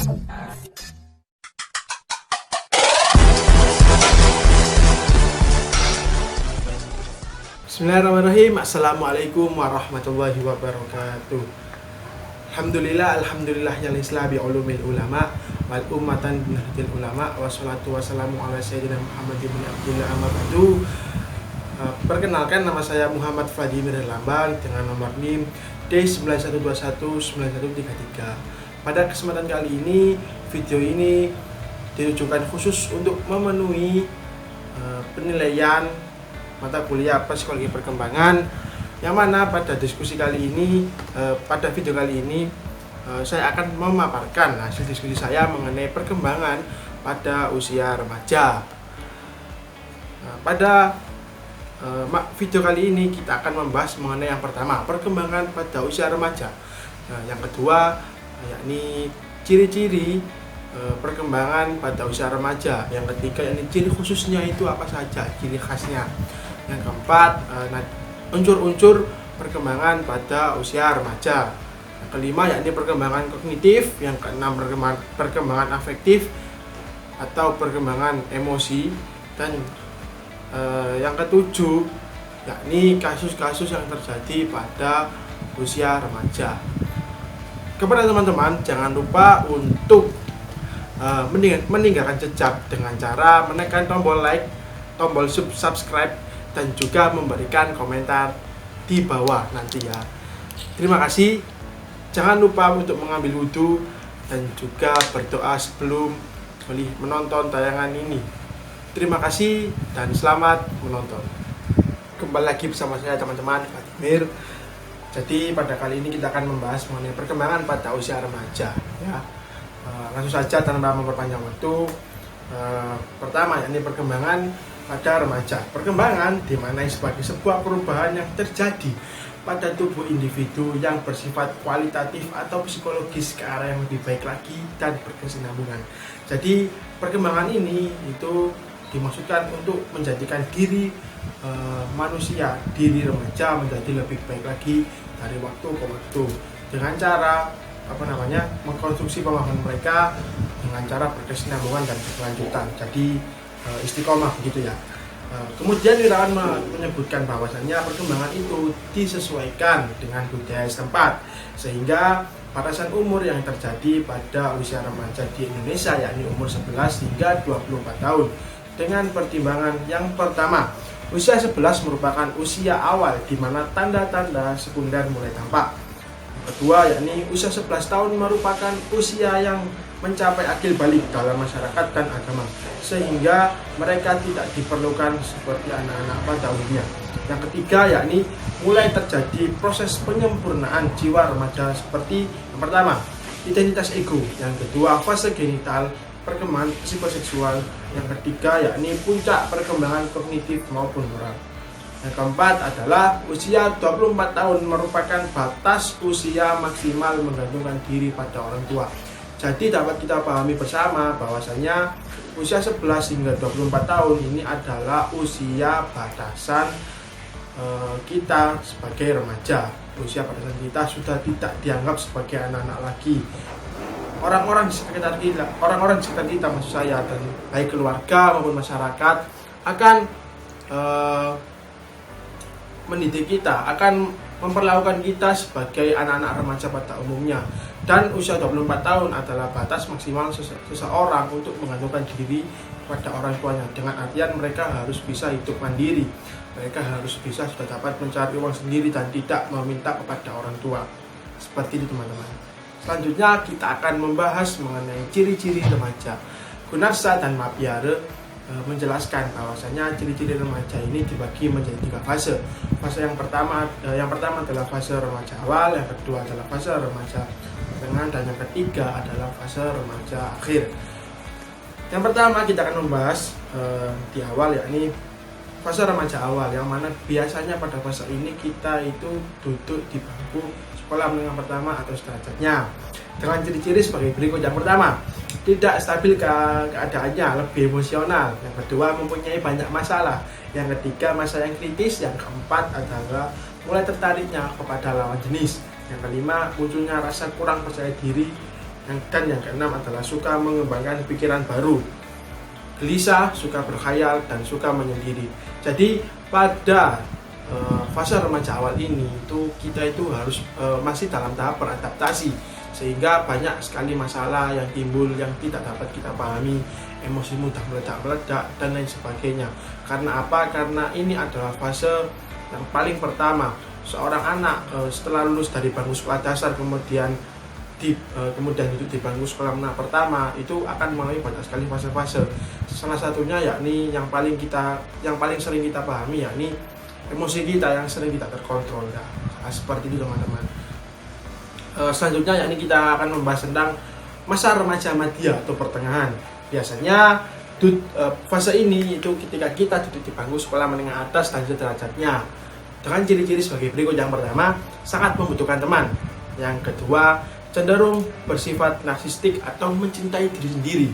Bismillahirrahmanirrahim. Assalamualaikum warahmatullahi wabarakatuh. Alhamdulillah ya lislabi ulumil ulama wal ummatan binahjil ulama wassalatu wassalamu ala sayyidina Muhammad bin Abdullah amma ba'du. Perkenalkan, nama saya Muhammad Vladimir Herlambang dengan nomor NIM D91219133. Pada kesempatan kali ini, video ini ditujukan khusus untuk memenuhi penilaian mata kuliah psikologi perkembangan, yang mana pada diskusi kali ini, pada video kali ini saya akan memaparkan hasil diskusi saya mengenai perkembangan pada usia remaja. Pada video kali ini kita akan membahas mengenai yang pertama, perkembangan pada usia remaja. Yang kedua, yakni ciri-ciri perkembangan pada usia remaja. Yang ketiga, yakni ciri khususnya itu apa saja, ciri khasnya. Yang keempat, unsur-unsur perkembangan pada usia remaja. Yang kelima, yakni perkembangan kognitif. Yang keenam, perkembangan afektif atau perkembangan emosi. Dan yang ketujuh, yakni kasus-kasus yang terjadi pada usia remaja. Kepada teman-teman, jangan lupa untuk meninggalkan jejak dengan cara menekan tombol like, tombol subscribe, dan juga memberikan komentar di bawah nanti ya. Terima kasih. Jangan lupa untuk mengambil wudhu dan juga berdoa sebelum menonton tayangan ini. Terima kasih dan selamat menonton. Kembali lagi bersama saya teman-teman, Vladimir. Jadi pada kali ini kita akan membahas mengenai perkembangan pada usia remaja ya. Langsung saja tanpa memperpanjang waktu. Pertama, yakni perkembangan pada remaja. Perkembangan dimaknai sebagai sebuah perubahan yang terjadi pada tubuh individu yang bersifat kualitatif atau psikologis ke arah yang lebih baik lagi dan berkesinambungan. Jadi perkembangan ini itu dimaksudkan untuk menjadikan diri manusia, diri remaja menjadi lebih baik lagi dari waktu ke waktu dengan cara mengkonstruksi pemahaman mereka dengan cara berkesinambungan dan berkelanjutan. Jadi istiqomah begitu ya. Kemudian kita akan menyebutkan bahwasannya perkembangan itu disesuaikan dengan budaya setempat, sehingga batasan umur yang terjadi pada usia remaja di Indonesia yakni umur 11 hingga 24 tahun. Dengan pertimbangan yang pertama, usia 11 merupakan usia awal di mana tanda-tanda sekunder mulai tampak. Kedua, yakni usia 11 tahun merupakan usia yang mencapai akil balik dalam masyarakat dan agama, sehingga mereka tidak diperlukan seperti anak-anak pada umumnya. Yang ketiga, yakni mulai terjadi proses penyempurnaan jiwa remaja seperti yang pertama, identitas ego, yang kedua, fase genital, perkembangan psikoseksual, yang ketiga, yakni puncak perkembangan kognitif maupun moral. Yang keempat adalah usia 24 tahun merupakan batas usia maksimal menggantungkan diri pada orang tua. Jadi dapat kita pahami bersama bahwasanya usia 11 hingga 24 tahun ini adalah usia batasan kita sebagai remaja. Usia batasan kita sudah tidak dianggap sebagai anak-anak lagi. Orang-orang di sekitar kita maksud saya, dan baik keluarga maupun masyarakat akan mendidik kita, akan memperlakukan kita sebagai anak-anak remaja pada umumnya. Dan usia 24 tahun adalah batas maksimal seseorang untuk menggantungkan diri pada orang tuanya, dengan artian mereka harus bisa hidup mandiri, mereka harus bisa sudah dapat mencari uang sendiri dan tidak meminta kepada orang tua. Seperti itu teman-teman. Selanjutnya kita akan membahas mengenai ciri-ciri remaja. Gunarsa dan Mapiare menjelaskan bahwasanya ciri-ciri remaja ini dibagi menjadi 3 fase. Fase yang pertama adalah fase remaja awal, yang kedua adalah fase remaja pertengahan, dan yang ketiga adalah fase remaja akhir. Yang pertama kita akan membahas di awal, yakni fase remaja awal, yang mana biasanya pada fase ini kita itu duduk di bangku sekolah menengah pertama atau sederajatnya dengan ciri-ciri sebagai berikut. Yang pertama, tidak stabil keadaannya, lebih emosional. Yang kedua, mempunyai banyak masalah. Yang ketiga, masa yang kritis. Yang keempat adalah mulai tertariknya kepada lawan jenis. Yang kelima, munculnya rasa kurang percaya diri. Dan yang keenam adalah suka mengembangkan pikiran baru, gelisah, suka berkhayal, dan suka menyendiri. Jadi pada fase remaja awal ini kita itu harus masih dalam tahap beradaptasi, sehingga banyak sekali masalah yang timbul yang tidak dapat kita pahami, emosi mudah meledak-meledak dan lain sebagainya. Karena apa? Karena ini adalah fase yang paling pertama seorang anak setelah lulus dari bangku sekolah dasar kemudian duduk di bangku sekolah menengah pertama itu akan melalui banyak sekali fase-fase. Salah satunya yakni yang paling sering kita pahami yakni emosi kita yang sering tidak terkontrol ya. Seperti itu teman-teman. Selanjutnya yakni kita akan membahas tentang masa remaja madya atau pertengahan. Biasanya fase ini itu ketika kita duduk di bangku sekolah menengah atas dan sederajatnya. Dengan ciri-ciri sebagai berikut. Yang pertama, sangat membutuhkan teman. Yang kedua, cenderung bersifat narsistik atau mencintai diri sendiri.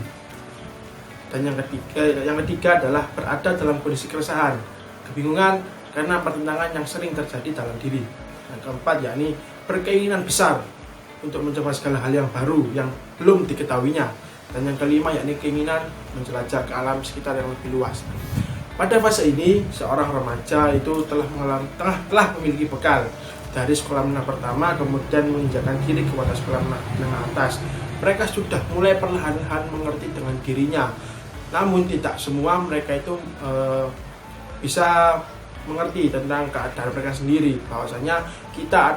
Dan yang ketiga adalah berada dalam kondisi keresahan, kebingungan karena pertentangan yang sering terjadi dalam diri. Yang keempat yakni berkeinginan besar untuk mencoba segala hal yang baru yang belum diketahuinya. Dan yang kelima yakni keinginan menjelajah ke alam sekitar yang lebih luas. Pada fase ini, seorang remaja itu telah memiliki bekal dari sekolah menengah pertama, kemudian menginjakkan diri kepada sekolah menengah atas. Mereka sudah mulai perlahan-lahan mengerti dengan dirinya. Namun tidak semua mereka itu bisa mengerti tentang keadaan mereka sendiri. Bahwasanya kita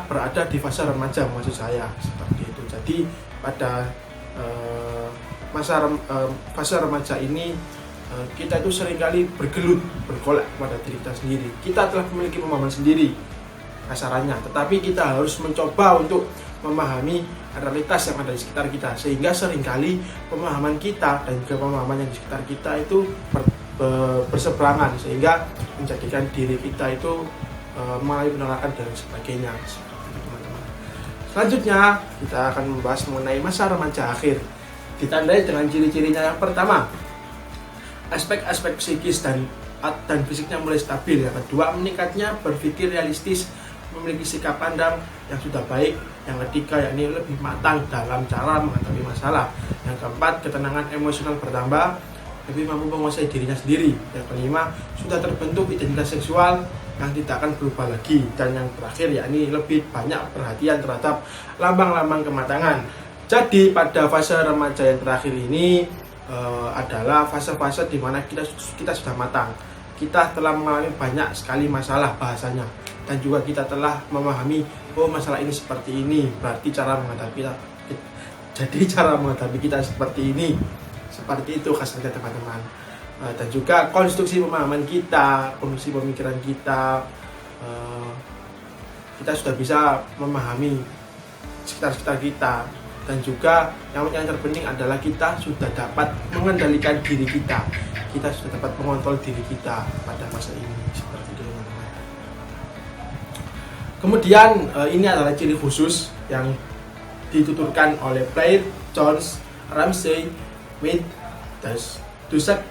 berada di fase remaja, maksud saya seperti itu. Jadi pada fase remaja ini kita itu seringkali bergolak pada diri kita sendiri. Kita telah memiliki pemahaman sendiri kasarannya, tetapi kita harus mencoba untuk memahami realitas yang ada di sekitar kita, sehingga seringkali pemahaman kita dan juga pemahaman yang di sekitar kita itu berseberangan, sehingga menjadikan diri kita itu mulai penolakan dan sebagainya. Selanjutnya kita akan membahas mengenai masa remaja akhir, ditandai dengan ciri-cirinya. Yang pertama, aspek-aspek psikis dan fisiknya mulai stabil. Yang kedua, meningkatnya berpikir realistis, memiliki sikap pandang yang sudah baik. Yang ketiga, yakni lebih matang dalam cara menghadapi masalah. Yang keempat, ketenangan emosional bertambah, lebih mampu menguasai dirinya sendiri. Yang kelima, sudah terbentuk identitas seksual yang tidak akan berubah lagi. Dan yang terakhir, yakni lebih banyak perhatian terhadap lambang-lambang kematangan. Jadi pada fase remaja yang terakhir ini adalah fase-fase di mana kita sudah matang. Kita telah mengalami banyak sekali masalah bahasanya, dan juga kita telah memahami masalah ini seperti ini, berarti cara menghadapi kita seperti ini. Seperti itu kasarnya teman-teman. Dan juga konstruksi pemahaman kita, konstruksi pemikiran kita, kita sudah bisa memahami sekitar kita. Dan juga yang terpenting adalah kita sudah dapat mengendalikan diri kita. Kita sudah dapat mengontrol diri kita pada masa ini. Seperti itu teman-teman. Kemudian ini adalah ciri khusus yang dituturkan oleh Blair, Jones, Ramsey, Mead, Dusek,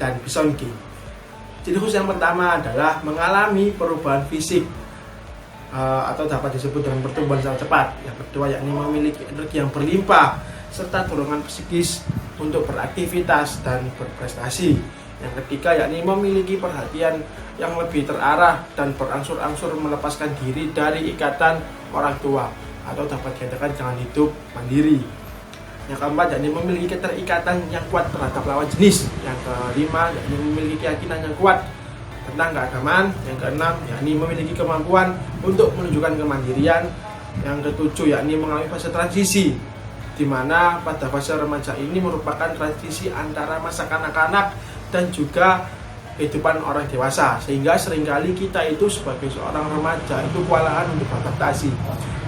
dan Bisonki. Ciri khusus yang pertama adalah mengalami perubahan fisik atau dapat disebut dengan pertumbuhan sangat cepat. Yang kedua yakni memiliki energi yang berlimpah serta dorongan psikis untuk beraktivitas dan berprestasi. Yang ketiga yakni memiliki perhatian yang lebih terarah dan berangsur-angsur melepaskan diri dari ikatan orang tua atau dapat dikatakan jangan hidup mandiri. Yang keempat yakni memiliki keterikatan yang kuat terhadap lawan jenis. Yang kelima yakni memiliki keyakinan yang kuat tentang keagamaan. Yang keenam yakni memiliki kemampuan untuk menunjukkan kemandirian. Yang ketujuh yakni mengalami fase transisi, di mana pada fase remaja ini merupakan transisi antara masa kanak-kanak dan juga kehidupan orang dewasa, sehingga seringkali kita itu sebagai seorang remaja itu kewalahan untuk beradaptasi.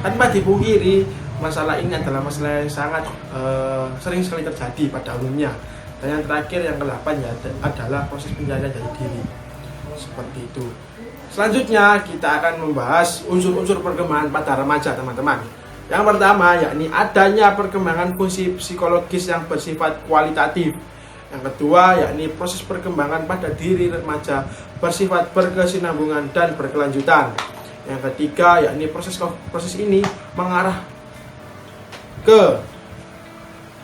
Tanpa dipungkiri, masalah ini adalah masalah yang sangat sering sekali terjadi pada umumnya. Dan yang terakhir, yang ke-8 ya, adalah proses pencarian jati diri. Seperti itu. Selanjutnya kita akan membahas unsur-unsur perkembangan pada remaja teman-teman. Yang pertama yakni adanya perkembangan fungsi psikologis yang bersifat kualitatif. Yang kedua yakni proses perkembangan pada diri remaja bersifat berkesinambungan dan berkelanjutan. Yang ketiga, yakni proses ini mengarah ke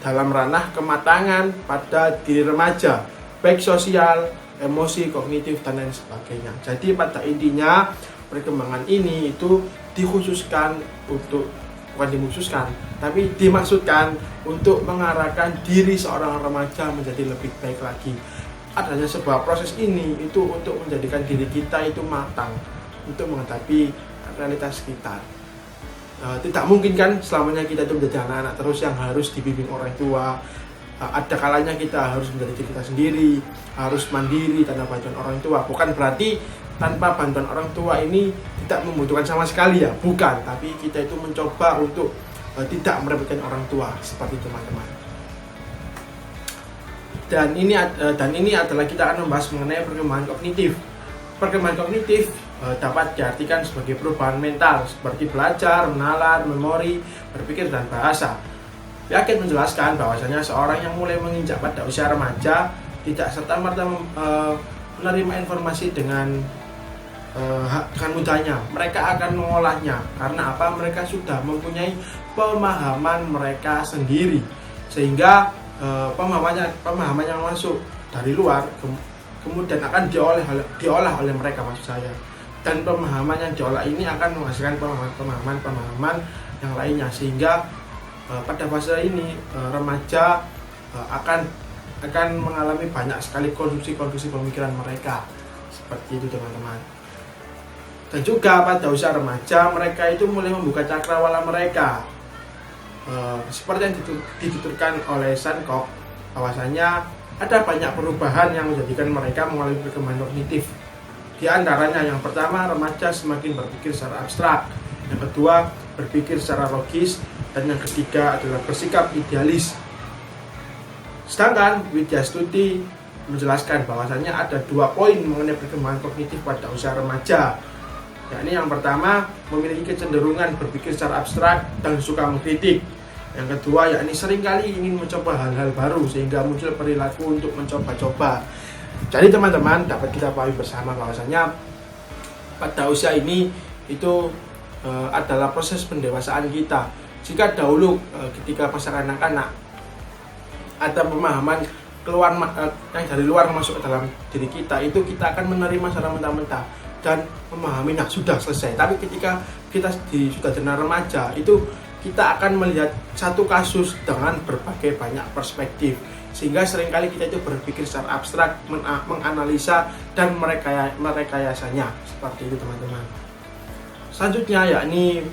dalam ranah kematangan pada diri remaja, baik sosial, emosi, kognitif, dan lain sebagainya. Jadi pada intinya perkembangan ini itu tapi dimaksudkan untuk mengarahkan diri seorang remaja menjadi lebih baik lagi. Adanya sebuah proses ini itu untuk menjadikan diri kita itu matang untuk menghadapi realitas sekitar. Tidak mungkin kan selamanya kita itu menjadi anak-anak terus yang harus dibimbing orang tua. Ada kalanya kita harus menjadi diri kita sendiri, harus mandiri tanpa bantuan orang tua. Bukan berarti tanpa bantuan orang tua ini tidak membutuhkan sama sekali ya, bukan. Tapi kita itu mencoba untuk tidak merepotkan orang tua seperti teman-teman. Dan ini adalah kita akan membahas mengenai perkembangan kognitif. Perkembangan kognitif dapat diartikan sebagai perubahan mental seperti belajar, menalar, memori, berpikir, dan bahasa. Yakin menjelaskan bahwasanya seorang yang mulai menginjak pada usia remaja tidak serta-merta menerima informasi dengan mudahnya. Mereka akan mengolahnya karena apa? Mereka sudah mempunyai pemahaman mereka sendiri, sehingga pemahaman yang masuk dari luar kemudian akan diolah oleh mereka, maksud saya. Dan pemahaman yang diolah ini akan menghasilkan pemahaman yang lainnya, sehingga pada fase ini remaja akan mengalami banyak sekali konsumsi pemikiran mereka, seperti itu teman-teman. Dan juga pada usia remaja mereka itu mulai membuka cakrawala mereka, seperti yang dituturkan oleh Sankoff, bahwasanya ada banyak perubahan yang menjadikan mereka mengalami perkembangan kognitif. Di antaranya yang pertama, remaja semakin berpikir secara abstrak, yang kedua berpikir secara logis, dan yang ketiga adalah bersikap idealis. Sedangkan Widyastuti menjelaskan bahwasanya ada 2 poin mengenai perkembangan kognitif pada usia remaja, yakni yang pertama memiliki kecenderungan berpikir secara abstrak dan suka mengkritik. Yang kedua yakni seringkali ingin mencoba hal-hal baru sehingga muncul perilaku untuk mencoba-coba. Jadi teman-teman dapat kita pahami bersama bahwasanya pada usia ini itu adalah proses pendewasaan kita. Jika dahulu ketika masa kanak-kanak ada pemahaman yang dari luar masuk ke dalam diri kita, itu kita akan menerima secara mentah-mentah dan memahaminya sudah selesai. Tapi ketika kita sudah jenjang remaja, itu kita akan melihat satu kasus dengan berbagai banyak perspektif, sehingga seringkali kita itu berpikir secara abstrak, menganalisa dan merekayasanya, seperti itu teman-teman. Selanjutnya yakni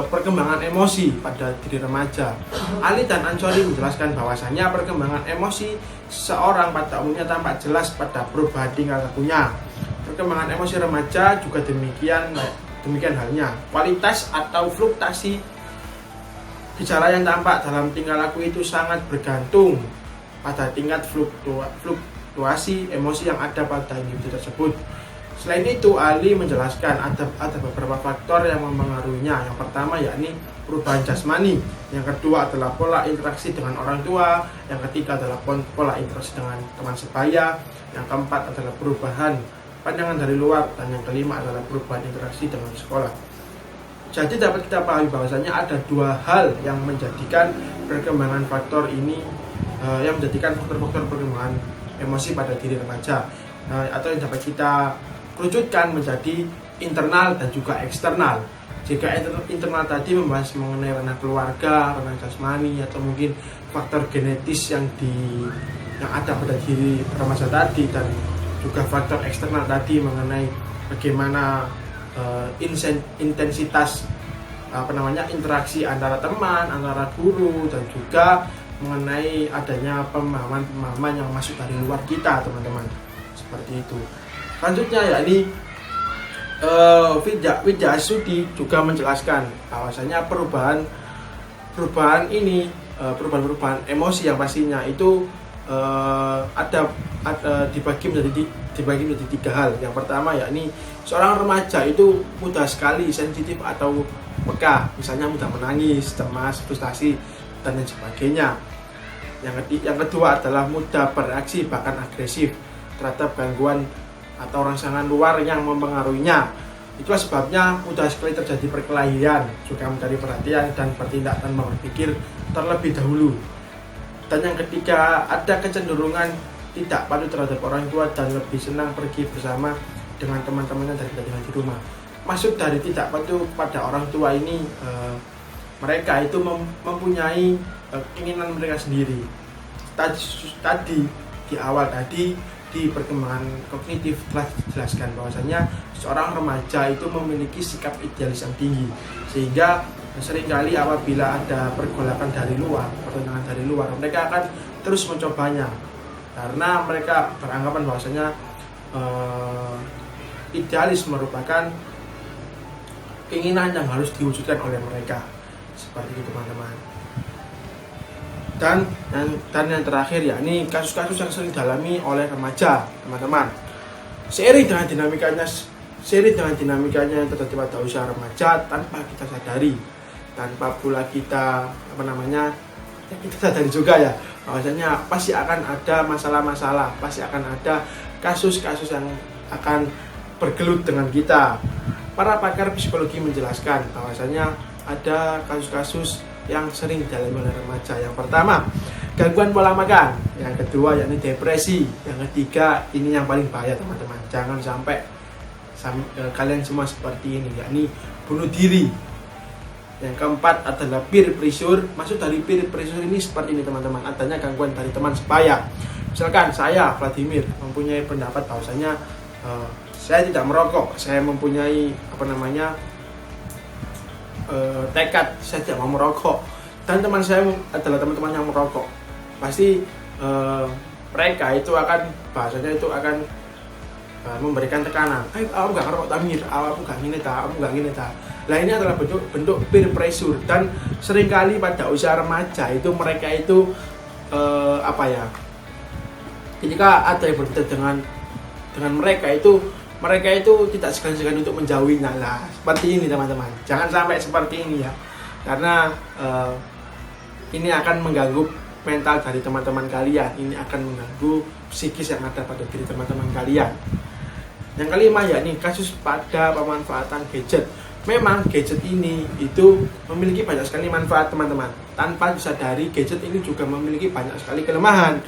perkembangan emosi pada diri remaja. Ali dan Ansori menjelaskan bahwasanya perkembangan emosi seorang pada umumnya tampak jelas pada perubahan tingkah lakunya. Perkembangan emosi remaja juga demikian halnya. Kualitas atau fluktuasi gejala yang tampak dalam tingkah laku itu sangat bergantung pada tingkat fluktuasi emosi yang ada pada individu tersebut. Selain itu, Ali menjelaskan ada beberapa faktor yang mempengaruhinya. Yang pertama yakni perubahan jasmani, yang kedua adalah pola interaksi dengan orang tua, yang ketiga adalah pola interaksi dengan teman sebaya, yang keempat adalah perubahan pandangan dari luar, dan yang kelima adalah perubahan interaksi dengan sekolah. Jadi dapat kita pahami bahwasanya ada 2 hal yang menjadikan perkembangan faktor ini, yang menjadikan faktor-faktor perkembangan emosi pada diri remaja, atau yang dapat kita kerucutkan menjadi internal dan juga eksternal. Jika internal tadi membahas mengenai ranah keluarga, ranah jasmani, atau mungkin faktor genetis yang ada pada diri remaja tadi, dan juga faktor eksternal tadi mengenai bagaimana intensitas interaksi antara teman, antara guru, dan juga mengenai adanya pemahaman yang masuk dari luar kita, teman-teman, seperti itu. Selanjutnya yakni Widyastuti juga menjelaskan bahwasanya perubahan emosi yang pastinya itu dibagi menjadi 3 hal. Yang pertama yakni seorang remaja itu mudah sekali sensitif atau peka, misalnya mudah menangis, cemas, frustasi, dan lain sebagainya. Yang kedua adalah mudah bereaksi bahkan agresif terhadap gangguan atau rangsangan luar yang mempengaruhinya. Itulah sebabnya mudah sekali terjadi perkelahian, suka mencari perhatian dan bertindak tanpa berpikir terlebih dahulu. Dan yang ketiga, ada kecenderungan tidak patuh terhadap orang tua dan lebih senang pergi bersama dengan teman-temannya daripada dengan di rumah. Maksud dari tidak patuh pada orang tua ini, mereka itu mempunyai keinginan mereka sendiri. Tadi di awal tadi di perkembangan kognitif telah dijelaskan bahwasanya seorang remaja itu memiliki sikap idealis yang tinggi, sehingga seringkali apabila ada pergolakan dari luar, pertentangan dari luar, mereka akan terus mencobanya karena mereka beranggapan bahwasanya idealis merupakan keinginan yang harus diwujudkan oleh mereka, seperti itu teman-teman. Dan yang terakhir ya, ini kasus-kasus yang sering dialami oleh remaja, teman-teman. Seiring dengan dinamikanya yang terjadi pada usia remaja tanpa kita sadari, tanpa pula kita kita sadari juga ya, bahwasanya pasti akan ada masalah-masalah, pasti akan ada kasus-kasus yang akan bergelut dengan kita. Para pakar psikologi menjelaskan bahwasanya ada kasus-kasus yang sering dialami oleh remaja. Yang pertama, gangguan pola makan. Yang kedua, yakni depresi. Yang ketiga, ini yang paling bahaya teman-teman. Jangan sampai kalian semua seperti ini, yakni bunuh diri. Yang keempat adalah peer pressure. Maksud dari peer pressure ini seperti ini teman-teman, adanya gangguan dari teman sebaya. Misalkan saya, Vladimir, mempunyai pendapat bahwasanya saya tidak merokok, saya mempunyai tekad saya tidak mau merokok, dan teman saya adalah teman-teman yang merokok. Pasti mereka itu akan bahasanya itu akan memberikan tekanan. Aku nggak ngerokok Tamir, aku nggak gini ta. Nah, ini adalah bentuk peer pressure, dan seringkali pada usia remaja itu mereka itu ketika ada yang berbeda dengan mereka itu tidak segan-segan untuk menjauhinya. Lah, seperti ini teman-teman. Jangan sampai seperti ini ya. Karena ini akan mengganggu mental dari teman-teman kalian. Ini akan mengganggu psikis yang ada pada diri teman-teman kalian. Yang kelima yakni kasus pada pemanfaatan gadget. Memang gadget ini itu memiliki banyak sekali manfaat teman-teman. Tanpa disadari, gadget ini juga memiliki banyak sekali kelemahan.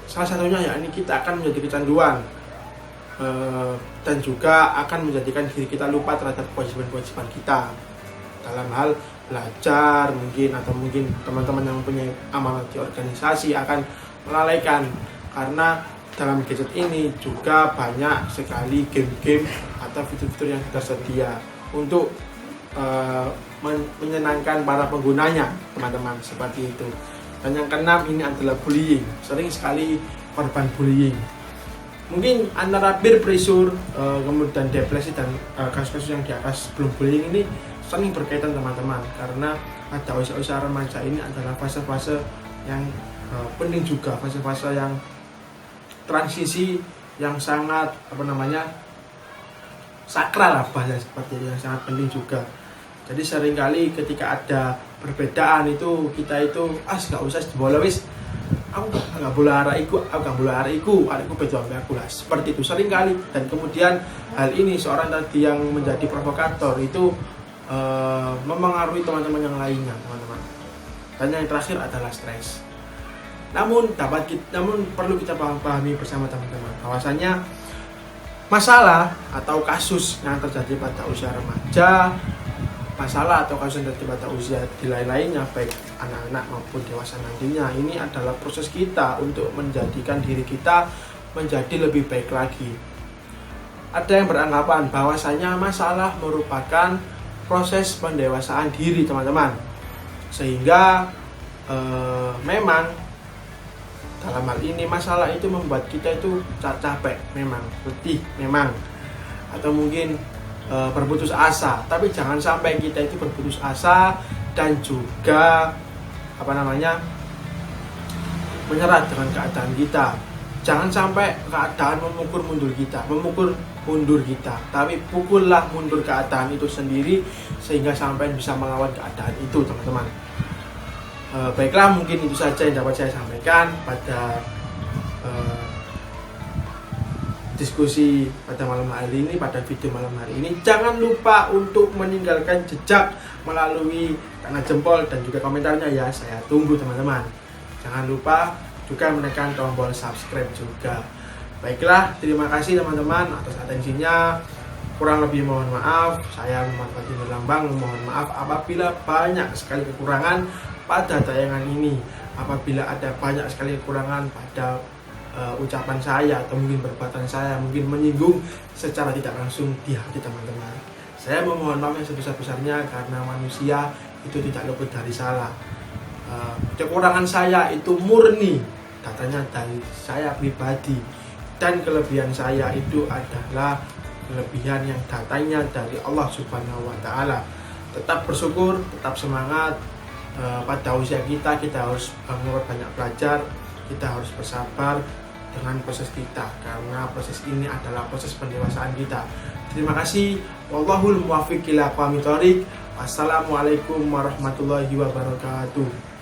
Salah satunya yakni kita akan menjadi kecanduan. Dan juga akan menjadikan diri kita lupa terhadap kewajiban-kewajiban kita dalam hal belajar atau mungkin teman-teman yang mempunyai amanat di organisasi akan melalaikan, karena dalam gadget ini juga banyak sekali game-game atau fitur-fitur yang tersedia untuk menyenangkan para penggunanya teman-teman, seperti itu. Dan yang keenam ini adalah bullying. Sering sekali korban bullying. Mungkin antara peer pressure, kemudian depresi dan kasus-kasus yang di atas sebelum bullying ini sering berkaitan teman-teman, karena pada usia-usia remaja ini adalah fase-fase yang penting juga, fase-fase yang transisi yang sangat sakral lah, bahasa seperti itu, yang sangat penting juga. Jadi seringkali ketika ada perbedaan itu kita itu nggak usah dibola wis, aku nggak boleh araiku beda sampai aku lah, seperti itu sering kali. Dan kemudian hal ini seorang tadi yang menjadi provokator itu mempengaruhi teman-teman yang lainnya teman-teman. Dan yang terakhir adalah stres. Namun perlu kita pahami bersama teman-teman bahwasanya masalah atau kasus yang terjadi pada usia remaja, masalah atau kasus yang terjadi pada usia di lain-lainnya, baik anak-anak maupun dewasa nantinya, ini adalah proses kita untuk menjadikan diri kita menjadi lebih baik lagi. Ada yang beranggapan bahwasanya masalah merupakan proses pendewasaan diri teman-teman, sehingga memang dalam hal ini masalah itu membuat kita itu capek, memang letih, atau mungkin berputus asa. Tapi jangan sampai kita itu berputus asa dan juga menyerah dengan keadaan kita. Jangan sampai keadaan memukul mundur kita, tapi pukullah mundur keadaan itu sendiri sehingga sampai bisa melawan keadaan itu teman-teman. Baiklah, mungkin itu saja yang dapat saya sampaikan pada diskusi pada malam hari ini, pada video malam hari ini. Jangan lupa untuk meninggalkan jejak melalui tanda jempol dan juga komentarnya ya, saya tunggu teman-teman. Jangan lupa juga menekan tombol subscribe juga. Baiklah, terima kasih teman-teman atas atensinya. Kurang lebih mohon maaf, saya Muhammad Fatimur Lambang mohon maaf apabila banyak sekali kekurangan pada tayangan ini. Apabila ada banyak sekali kekurangan pada ucapan saya atau mungkin perbuatan saya mungkin menyinggung secara tidak langsung di hati teman-teman, saya memohon maaf yang sebesar-besarnya karena manusia itu tidak luput dari salah. Kekurangan saya itu murni datanya dari saya pribadi, dan kelebihan saya itu adalah kelebihan yang datanya dari Allah Subhanahu wa Ta'ala. Tetap bersyukur, tetap semangat. Pada usia kita harus banyak belajar, kita harus bersabar dengan proses kita, karena proses ini adalah proses pendewasaan kita. Terima kasih. Wallahul muwaffiq ila aqwamit thoriq. Wassalamualaikum warahmatullahi wabarakatuh.